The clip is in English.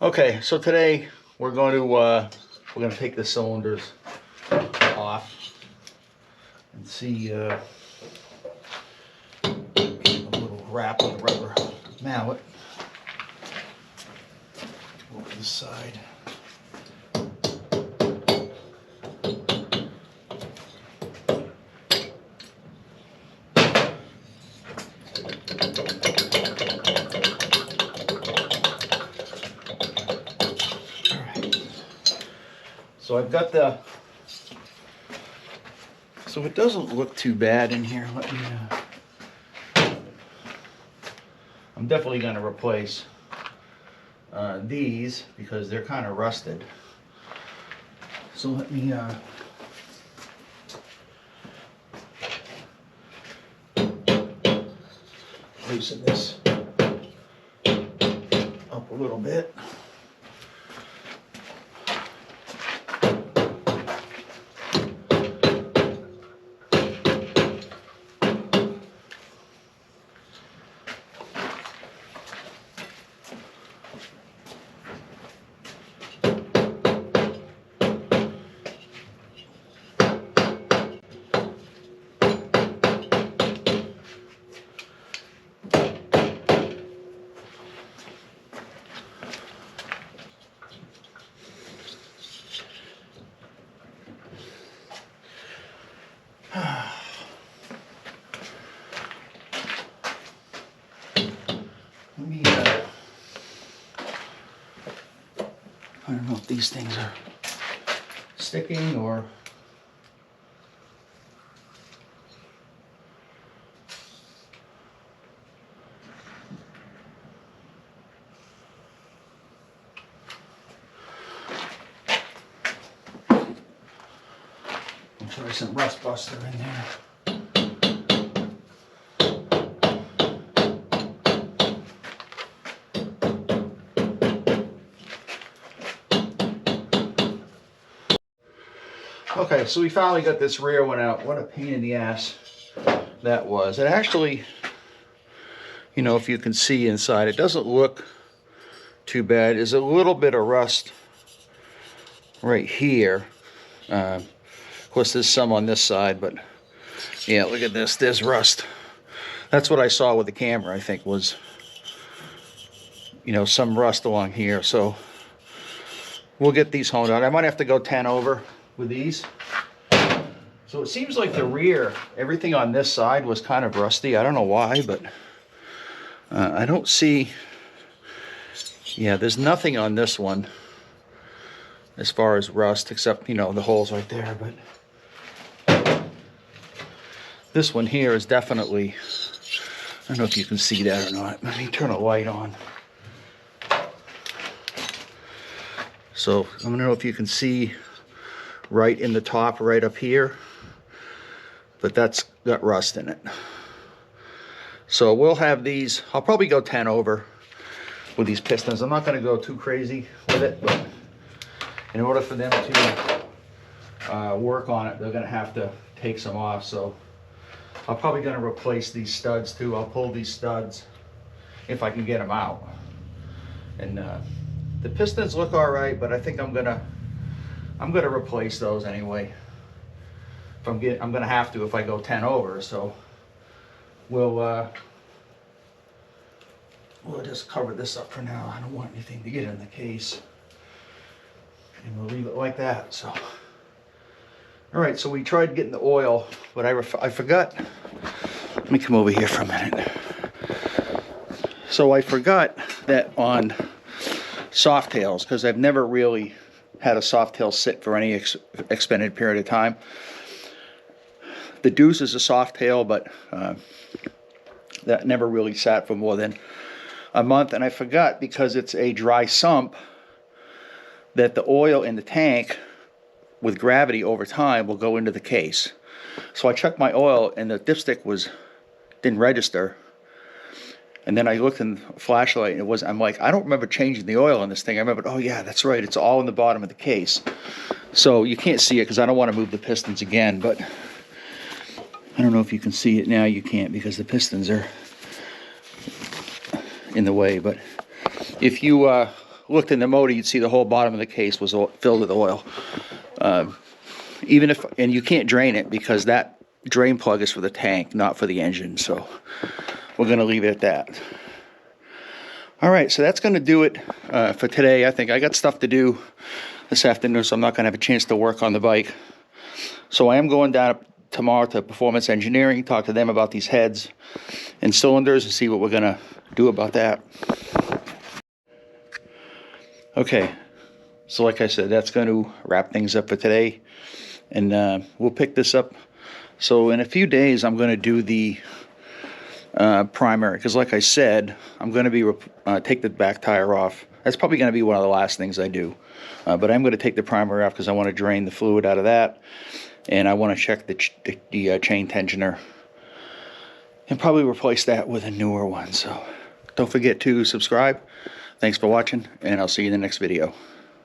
Okay, so today we're going to take the cylinders off and see a little wrap with a rubber mallet over the side. So I've got so it doesn't look too bad in here. Let me, I'm definitely going to replace these because they're kind of rusted. So let me loosen this up a little bit. I don't know if these things are sticking or... I'll try some rust buster in there. Okay, so we finally got this rear one out. What a pain in the ass that was. It actually, you know, if you can see inside, it doesn't look too bad. There's a little bit of rust right here. Of course, there's some on this side, but yeah, look at this. There's rust. That's what I saw with the camera, I think, was, you know, some rust along here. So we'll get these honed out. I might have to go 10 over with these. So it seems like the rear, everything on this side was kind of rusty. I don't know why, but I don't see, yeah, there's nothing on this one as far as rust, except, you know, the holes right there. But this one here is definitely, I don't know if you can see that or not. Let me turn a light on. So I don't know if you can see right in the top, right up here, but that's got rust in it. So we'll have these, I'll probably go 10 over with these pistons. I'm not going to go too crazy with it, but in order for them to work on it, they're going to have to take some off. So I'm probably going to replace these studs too. I'll pull these studs if I can get them out. And the pistons look all right, but I think I'm gonna replace those anyway. If I'm gonna have to if I go 10 over. So we'll just cover this up for now. I don't want anything to get in the case, and we'll leave it like that. So all right, so we tried getting the oil, but I forgot. Let me come over here for a minute. So I forgot that on Softails, because I've never really had a Softail sit for any extended period of time. The Deuce is a Softail, but that never really sat for more than a month. And I forgot, because it's a dry sump, that the oil in the tank with gravity over time will go into the case. So I checked my oil and the dipstick didn't register. And then I looked in the flashlight and I'm like, I don't remember changing the oil on this thing. I remembered, oh yeah, that's right, it's all in the bottom of the case. So you can't see it because I don't want to move the pistons again, but I don't know if you can see it now. You can't, because the pistons are in the way. But if you looked in the motor, you'd see the whole bottom of the case was filled with oil. Even if, and you can't drain it because that drain plug is for the tank, not for the engine. So we're going to leave it at that. All right, so that's going to do it for today. I think I got stuff to do this afternoon, so I'm not going to have a chance to work on the bike. So I am going down tomorrow to Performance Engineering, talk to them about these heads and cylinders and see what we're going to do about that. Okay, so like I said, that's going to wrap things up for today. And we'll pick this up. So in a few days, I'm going to do the primary. Because like I said, I'm going to be take the back tire off. That's probably going to be one of the last things I do. But I'm going to take the primary off because I want to drain the fluid out of that. And I want to check the chain tensioner. And probably replace that with a newer one. So don't forget to subscribe. Thanks for watching, and I'll see you in the next video.